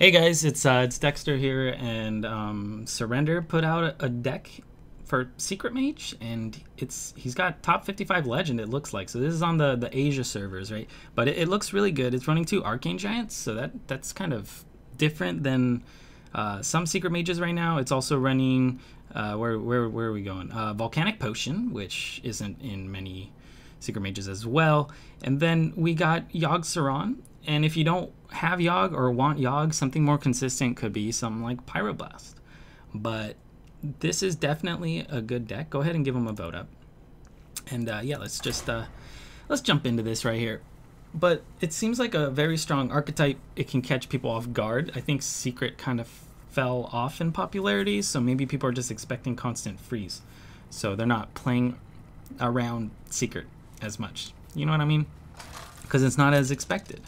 Hey guys, it's Dekkster here, and Surrender put out a deck for Secret Mage, and he's got top 55 legend, it looks like. So this is on the Asia servers, right? But it looks really good. It's running 2 Arcane Giants, so that's kind of different than some Secret Mages right now. It's also running where are we going? Volcanic Potion, which isn't in many Secret Mages as well. And then we got Yogg. And if you don't have Yogg or want Yogg, something more consistent could be something like Pyroblast. But this is definitely a good deck. Go ahead and give them a vote up. And yeah, let's jump into this right here. But it seems like a very strong archetype. It can catch people off guard. I think Secret kind of fell off in popularity, so maybe people are just expecting constant freeze. So they're not playing around Secret as much. You know what I mean? Because it's not as expected.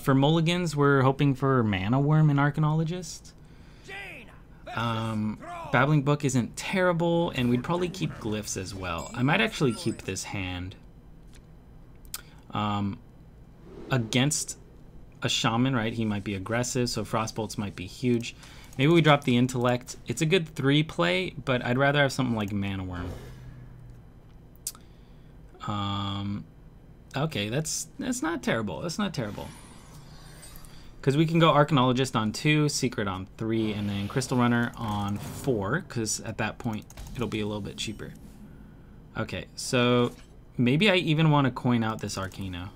For mulligans, we're hoping for Mana Worm and Archaeologist. Babbling Book isn't terrible, and we'd probably keep Glyphs as well. I might actually keep this hand. Against a Shaman, right? He might be aggressive, so Frostbolts might be huge. Maybe we drop the Intellect. It's a good 3 play, but I'd rather have something like Mana Worm. Okay, that's not terrible. That's not terrible. Because we can go Archaeologist on 2, Secret on 3, and then Crystal Runner on 4, because at that point it'll be a little bit cheaper. Okay, so maybe I even want to coin out this Arcano,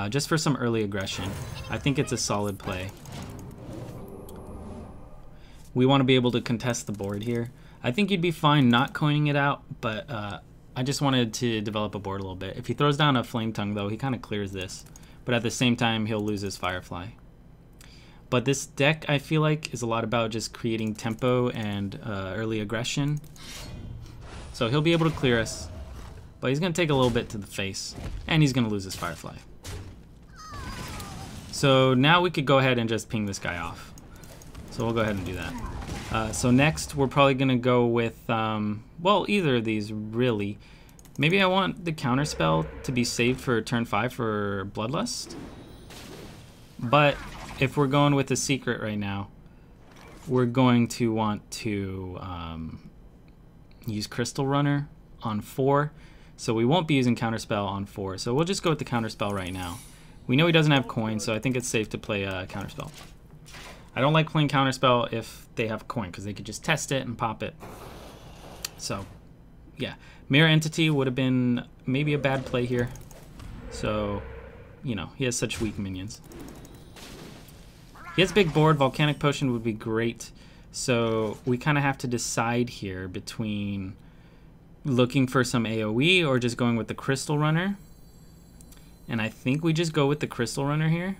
just for some early aggression. I think it's a solid play. We want to be able to contest the board here. I think you'd be fine not coining it out, but I just wanted to develop a board a little bit. If he throws down a Flame Tongue, though, he kind of clears this. But at the same time, he'll lose his Firefly. But this deck, I feel like, is a lot about just creating tempo and early aggression. So he'll be able to clear us. But he's going to take a little bit to the face. And he's going to lose his Firefly. So now we could go ahead and just ping this guy off. So we'll go ahead and do that. So next, we're probably going to go with, well, either of these, really. Maybe I want the counterspell to be saved for turn 5 for Bloodlust. But if we're going with the Secret right now, we're going to want to use Crystal Runner on 4. So we won't be using counterspell on 4. So we'll just go with the counterspell right now. We know he doesn't have coin, so I think it's safe to play counterspell. I don't like playing counterspell if they have coin, because they could just test it and pop it. So, yeah. Mirror Entity would have been maybe a bad play here. So, you know, he has such weak minions. He has big board. Volcanic Potion would be great. So, we kind of have to decide here between looking for some AoE or just going with the Crystal Runner. And I think we just go with the Crystal Runner here.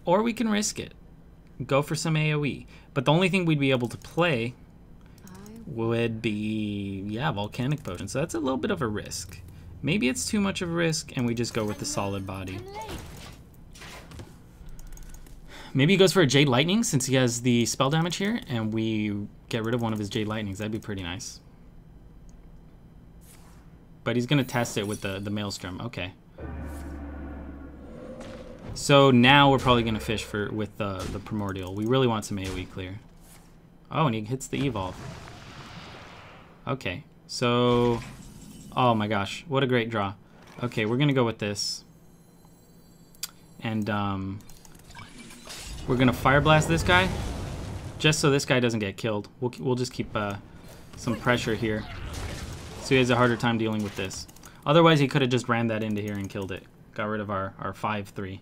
Or we can risk it. Go for some AoE. But the only thing we'd be able to play would be, yeah, Volcanic Potion. So that's a little bit of a risk. Maybe it's too much of a risk and we just go with the solid body. Maybe he goes for a Jade Lightning since he has the spell damage here, and we get rid of one of his Jade Lightnings. That'd be pretty nice. But he's going to test it with the Maelstrom. Okay. So now we're probably going to fish with the Primordial. We really want some AoE clear. Oh, and he hits the Evolve. Okay, so... Oh my gosh, what a great draw. Okay, we're going to go with this. And we're going to Fire Blast this guy. Just so this guy doesn't get killed. We'll just keep some pressure here. So he has a harder time dealing with this. Otherwise, he could have just ran that into here and killed it. Got rid of our 5-3.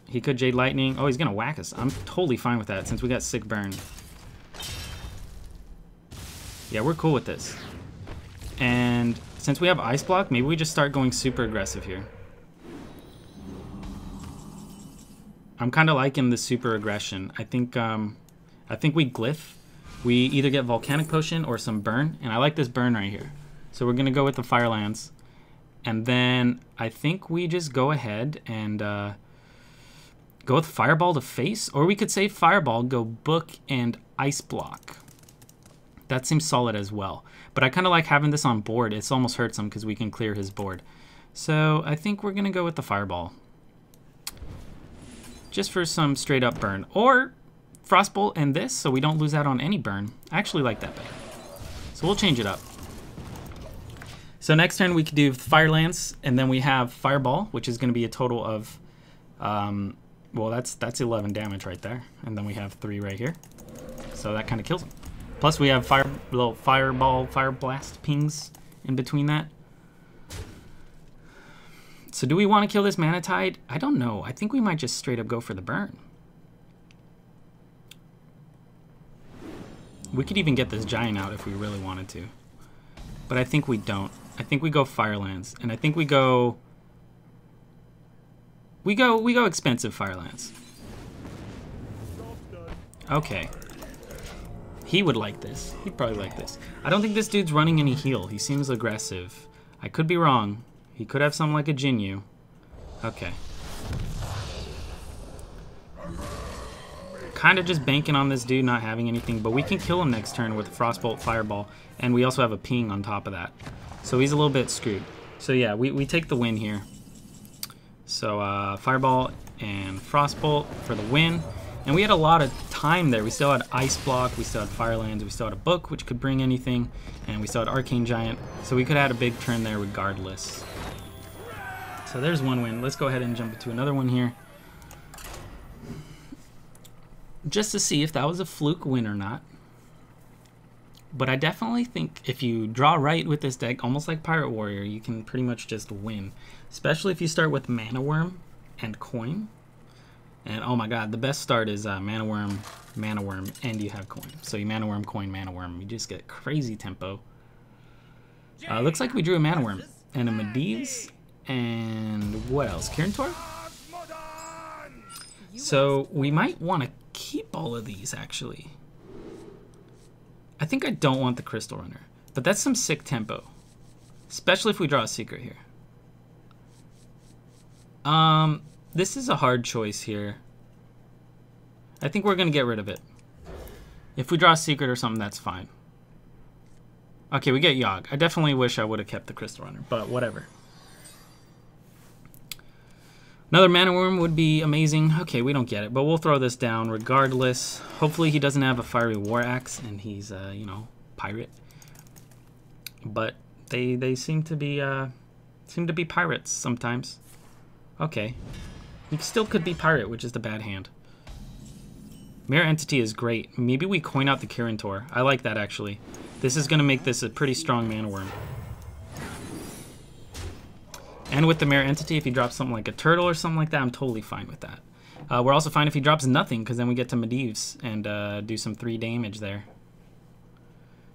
He could Jade Lightning. Oh, he's going to whack us. I'm totally fine with that since we got Sick Burn. Yeah, we're cool with this. And since we have Ice Block, maybe we just start going super aggressive here. I'm kind of liking the super aggression. I think we Glyph. We either get Volcanic Potion or some Burn. And I like this Burn right here. So we're going to go with the Firelands. And then I think we just go ahead and go with Fireball to face. Or we could say Fireball, go Book and Ice Block. That seems solid as well. But I kind of like having this on board. It's almost hurts him because we can clear his board. So I think we're going to go with the Fireball. just for some straight up burn. Or Frostbolt and this, so we don't lose out on any burn. I actually like that better. So we'll change it up. So next turn we could do Fire Lance, and then we have Fireball, which is going to be a total of, well, that's 11 damage right there. And then we have 3 right here. So that kind of kills him. Plus we have little Fireball, Pyroblast pings in between that. So do we want to kill this Manatide? I don't know. I think we might just straight up go for the burn. We could even get this Giant out if we really wanted to. But I think we don't. I think we go Firelands. And I think we go expensive Firelands. Okay. He would like this. He'd probably like this. I don't think this dude's running any heal. He seems aggressive. I could be wrong. He could have something like a Jinyu. Okay. Kind of just banking on this dude not having anything, but we can kill him next turn with Frostbolt, Fireball, and we also have a ping on top of that. So he's a little bit screwed. So yeah, we take the win here. So Fireball and Frostbolt for the win. And we had a lot of time there. We still had Ice Block, we still had Firelands, we still had a Book, which could bring anything, and we still had Arcane Giant. So we could have had a big turn there regardless. So there's one win. Let's go ahead and jump into another one here. Just to see if that was a fluke win or not. But I definitely think if you draw right with this deck, almost like Pirate Warrior, you can pretty much just win. Especially if you start with Mana Worm and Coin. And oh my god, the best start is Mana Worm, and you have Coin. So you Mana Worm, Coin, Mana Worm. You just get crazy tempo. Looks like we drew a Mana Worm and a Medivh. And what else? Kirintor? So we might want to keep all of these, actually. I think I don't want the Crystal Runner, but that's some sick tempo, especially if we draw a secret here. This is a hard choice here. I think we're gonna get rid of it. If we draw a secret or something, that's fine. Okay, we get Yogg. I definitely wish I would have kept the Crystal Runner, but whatever. Another Mana Worm would be amazing. Okay, we don't get it, but we'll throw this down regardless. Hopefully he doesn't have a Fiery War Axe and he's, you know, pirate. But they seem to be pirates sometimes. Okay, he still could be pirate, which is the bad hand. Mirror Entity is great. Maybe we coin out the Kirintor. I like that actually. This is gonna make this a pretty strong Mana Worm. And with the Mirror Entity, if he drops something like a turtle or something like that, I'm totally fine with that. We're also fine if he drops nothing, because then we get to Medivh's and do some 3 damage there.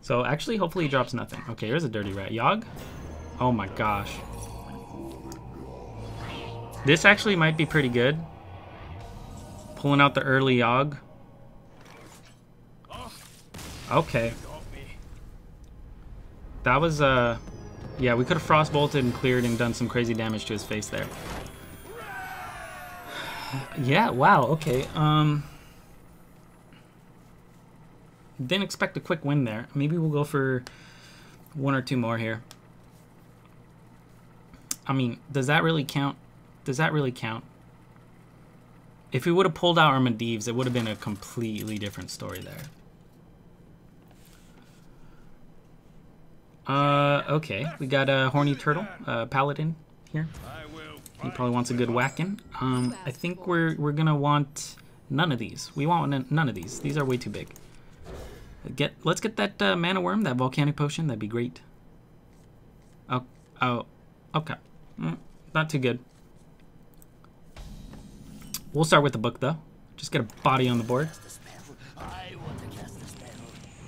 So actually, hopefully he drops nothing. Okay, here's a Dirty Rat. Yogg? Oh my gosh. This actually might be pretty good. Pulling out the early Yogg. Okay. That was, yeah, we could have Frostbolted and cleared and done some crazy damage to his face there. Yeah, wow, okay. Didn't expect a quick win there. Maybe we'll go for 1 or 2 more here. I mean, does that really count? Does that really count? If we would have pulled out our Medivh's, it would have been a completely different story there. Okay, we got a Horny Turtle, Paladin here. He probably wants a good whacking. I think we're gonna want none of these. We want none of these. These are way too big. Let's get that Mana Worm, that Volcanic Potion. That'd be great. Oh, okay. Not too good. We'll start with the Book though. Just get a body on the board.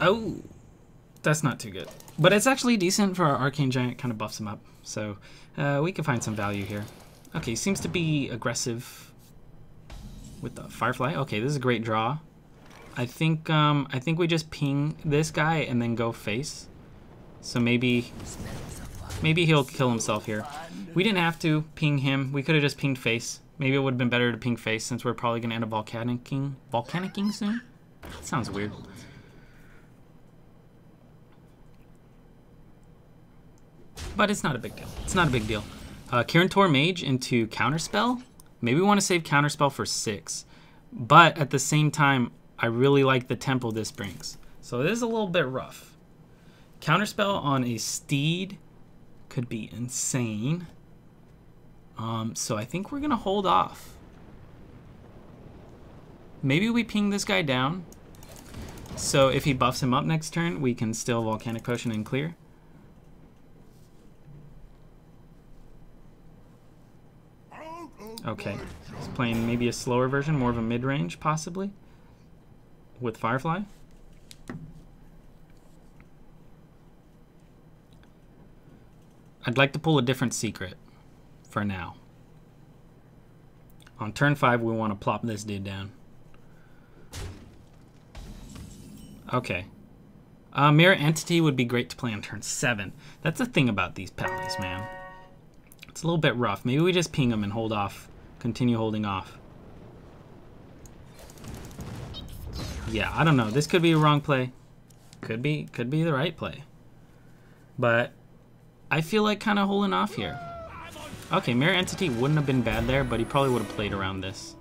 Oh, that's not too good. But it's actually decent for our Arcane Giant, kind of buffs him up. So we can find some value here. Okay, seems to be aggressive with the Firefly. Okay, this is a great draw. I think we just ping this guy and then go face. So maybe he'll kill himself here. We didn't have to ping him. We could have just pinged face. Maybe it would have been better to ping face since we're probably going to end up volcanicking soon. That sounds weird. But it's not a big deal. It's not a big deal. Kirintor Mage into Counterspell. Maybe we want to save Counterspell for 6. But at the same time, I really like the tempo this brings. So it is a little bit rough. Counterspell on a Steed could be insane. So I think we're going to hold off. Maybe we ping this guy down. So if he buffs him up next turn, we can still Volcanic Potion and clear. Okay. He's playing maybe a slower version, more of a mid-range, possibly, with Firefly. I'd like to pull a different secret for now. On turn 5, we want to plop this dude down. Okay. Mirror Entity would be great to play on turn 7. That's the thing about these paladins, man. It's a little bit rough. Maybe we just ping them and hold off. Continue holding off. Yeah, I don't know. This could be a wrong play. Could be the right play. But I feel like kind of holding off here. Okay, Mirror Entity wouldn't have been bad there, but he probably would have played around this.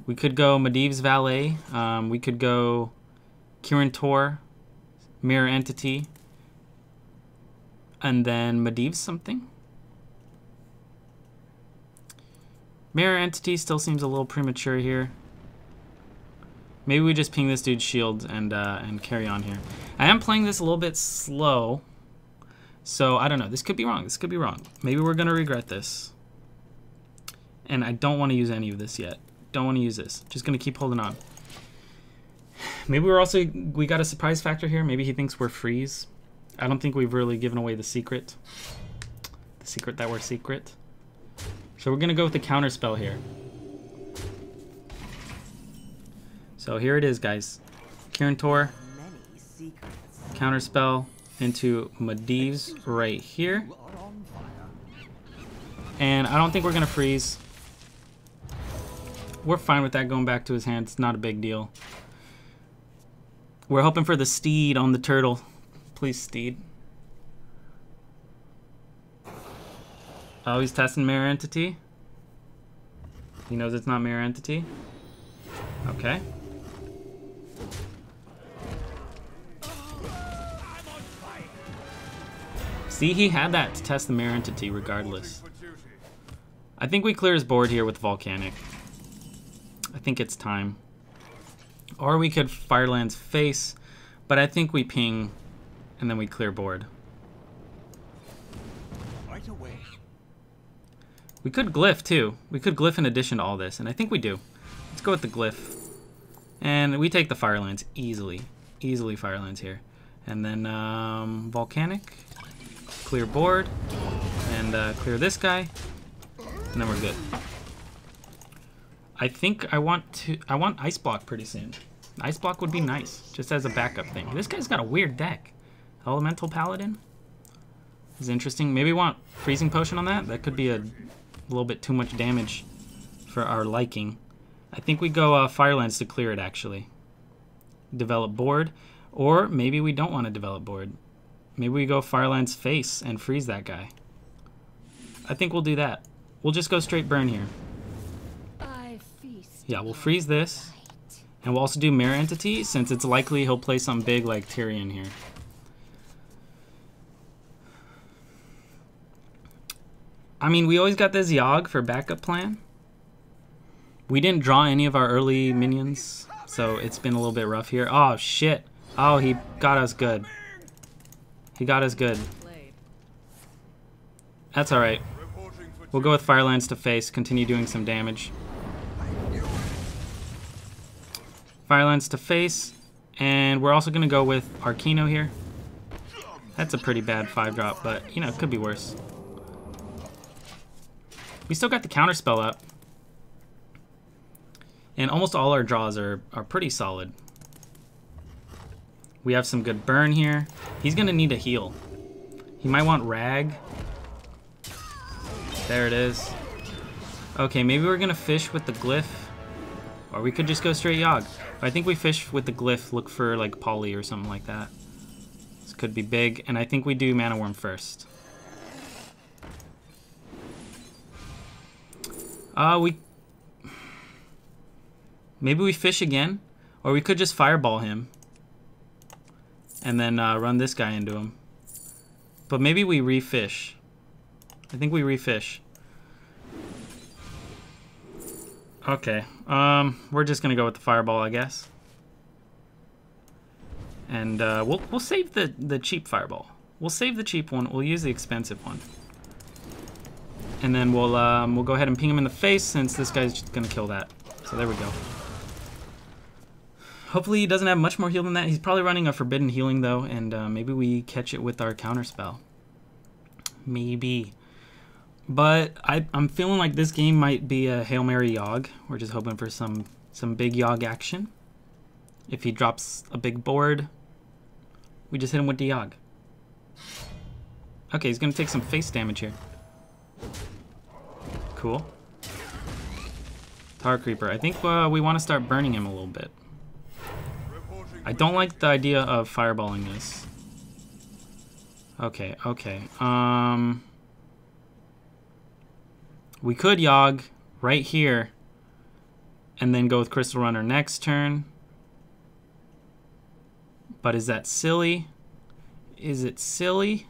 We could go Medivh's Valet. We could go Kirin Tor, Mirror Entity, and then Medivh's something. Mirror Entity still seems a little premature here. Maybe we just ping this dude's shield and carry on here. I am playing this a little bit slow, so I don't know. This could be wrong. This could be wrong. Maybe we're gonna regret this. And I don't want to use any of this yet. Don't want to use this. Just gonna keep holding on. Maybe we got a surprise factor here. Maybe he thinks we're freeze. I don't think we've really given away the secret. The secret that we're secret. So we're gonna go with the counter spell here. So here it is, guys. Kirin Tor, counter spell into Medivh's right here. And I don't think we're gonna freeze. We're fine with that going back to his hand. It's not a big deal. We're hoping for the Steed on the turtle. Please, Steed. Oh, he's testing Mirror Entity. He knows it's not Mirror Entity. Okay. See, he had that to test the Mirror Entity regardless. I think we clear his board here with Volcanic. I think it's time. Or we could Fireland's Face, but I think we ping and then we clear board. Right away. We could Glyph too. We could Glyph in addition to all this, and I think we do. Let's go with the Glyph. And we take the Firelands easily. Easily Firelands here. And then Volcanic. Clear board. And clear this guy. And then we're good. I think I want Ice Block pretty soon. Ice Block would be nice, just as a backup thing. This guy's got a weird deck. Elemental Paladin is interesting. Maybe we want Freezing Potion on that. That could be a little bit too much damage for our liking. I think we go Firelands to clear it, actually. Develop board. Or maybe we don't want to develop board. Maybe we go Fireland's Face and freeze that guy. I think we'll do that. We'll just go straight burn here. Yeah, we'll freeze this. And we'll also do Mirror Entity, since it's likely he'll play something big like Tyrion here. I mean, we always got this Yogg for backup plan. We didn't draw any of our early minions, so it's been a little bit rough here. Oh, shit. Oh, he got us good. He got us good. That's alright. We'll go with Firelands to face, continue doing some damage. Firelands to face, and we're also going to go with Arcano here. That's a pretty bad 5-drop, but, you know, it could be worse. We still got the counterspell up. And almost all our draws are pretty solid. We have some good burn here. He's going to need a heal. He might want Rag. There it is. Okay, maybe we're going to fish with the Glyph. Or we could just go straight Yogg. But I think we fish with the Glyph, look for like Poly or something like that. This could be big. And I think we do Mana Worm first. Maybe we fish again, or we could just fireball him and then run this guy into him. But maybe we refish. I think we refish. Okay, we're just gonna go with the fireball, I guess. And we'll save the cheap fireball. We'll save the cheap one. We'll use the expensive one. And then we'll go ahead and ping him in the face since this guy's just gonna kill that. So there we go. Hopefully he doesn't have much more heal than that. He's probably running a forbidden healing though, and maybe we catch it with our counter spell. Maybe. But I'm feeling like this game might be a Hail Mary Yogg. We're just hoping for some big Yogg action. If he drops a big board, we just hit him with the Yogg. Okay, he's gonna take some face damage here. Cool. Tar Creeper. I think we want to start burning him a little bit. I don't like the idea of fireballing this. Okay, okay. We could Yogg right here and then go with Crystal Runner next turn. But is that silly? Is it silly?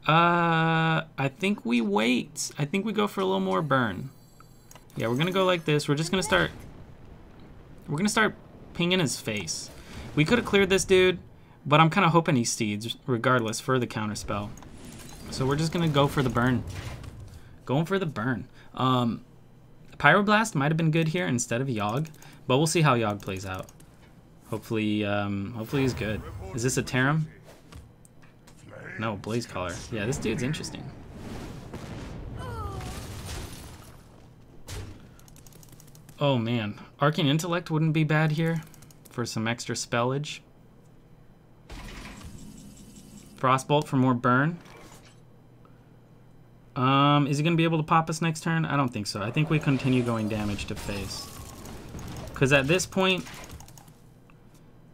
I think we wait. I think we go for a little more burn. Yeah, we're gonna go like this. We're just gonna start... We're gonna start pinging his face. We could have cleared this dude, but I'm kind of hoping he steeds regardless for the counter spell. So we're just gonna go for the burn. Going for the burn. Pyroblast might have been good here instead of Yogg, but we'll see how Yogg plays out. Hopefully, hopefully he's good. Is this a Tarim? No, Blaze Collar. Yeah, this dude's interesting. Oh man, Arcane Intellect wouldn't be bad here for some extra spellage. Frostbolt for more burn. Is he gonna be able to pop us next turn? I don't think so. I think we continue going damage to face. Cause at this point,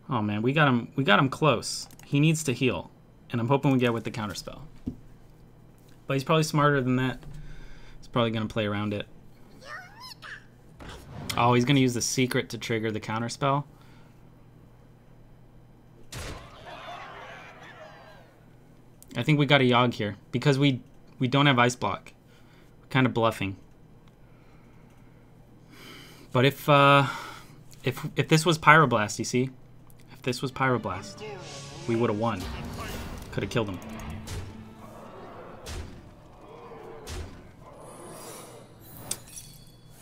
oh man, we got him close. He needs to heal, and I'm hoping we get with the counterspell. But he's probably smarter than that. He's probably gonna play around it. Oh, he's gonna use the secret to trigger the counterspell. I think we got a Yogg here because we don't have ice block. We're kind of bluffing. But if this was Pyroblast, you see, if this was Pyroblast, we would have won. Could have killed him.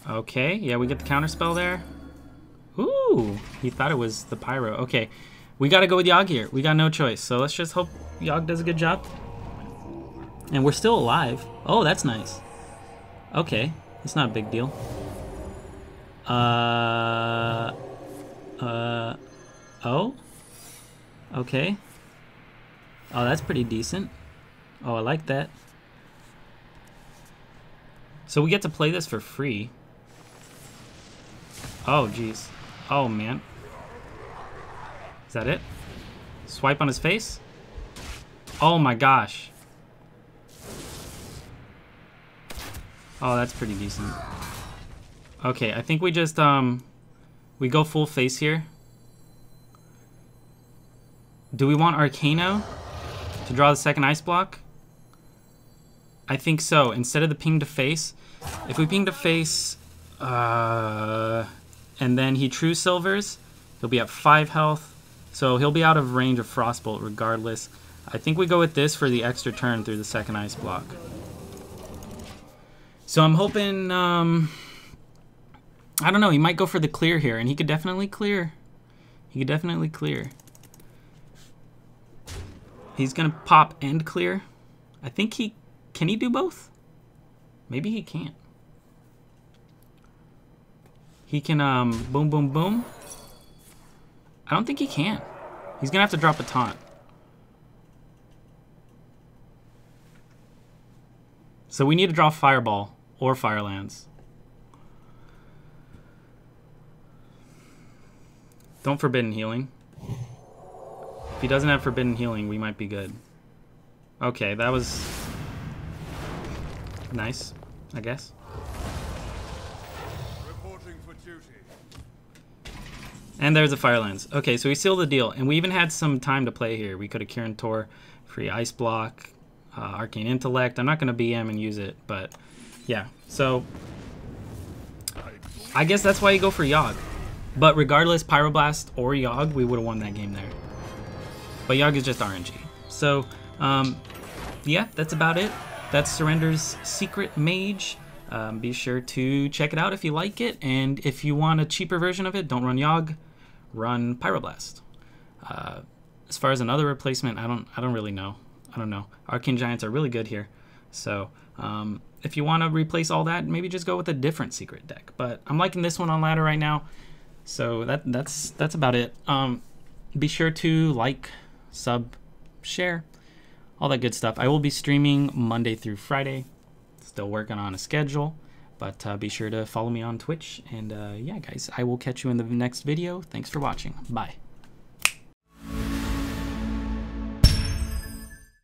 Okay, yeah, we get the counterspell there. Ooh, he thought it was the Pyro. Okay, we got to go with Yogg here. We got no choice. So let's just hope Yogg does a good job. And we're still alive. Oh, that's nice. Okay, it's not a big deal. Oh? Okay. Oh, that's pretty decent. Oh, I like that. So we get to play this for free. Oh, jeez. Oh, man. Is that it? Swipe on his face? Oh, my gosh. Oh, that's pretty decent. Okay, I think we just, we go full face here. Do we want Arcano to draw the second ice block? I think so. Instead of the ping to face, if we ping to face, and then he true silvers, he'll be at 5 health. So he'll be out of range of Frostbolt regardless. I think we go with this for the extra turn through the second ice block. So I'm hoping, I don't know, he might go for the clear here, and he could definitely clear. He could definitely clear. He's gonna pop and clear. I think can he do both? Maybe he can't. He can, boom, boom, boom. I don't think he can. He's gonna have to drop a taunt. So we need to draw Fireball or Firelands. Don't Forbidden Healing. If he doesn't have Forbidden Healing, we might be good. Okay, that was nice. I guess. Reporting for duty. And there's a Firelands. Okay, so we sealed the deal, and we even had some time to play here. We could have Kirin Tor, free Ice Block, Arcane Intellect. I'm not going to BM and use it, but yeah. So I guess that's why you go for Yogg. But regardless, Pyroblast or Yogg, we would have won that game there. But Yogg is just RNG. So yeah, that's about it. That's Surrender's Secret Mage. Be sure to check it out if you like it, and if you want a cheaper version of it, don't run Yogg, run Pyroblast. As far as another replacement, I don't really know. I don't know. Arcane Giants are really good here, so if you want to replace all that, maybe just go with a different secret deck. But I'm liking this one on ladder right now, so that's about it. Be sure to like, sub, share, all that good stuff. I will be streaming Monday through Friday. Still working on a schedule, but be sure to follow me on Twitch. And yeah, guys, I will catch you in the next video. Thanks for watching. Bye.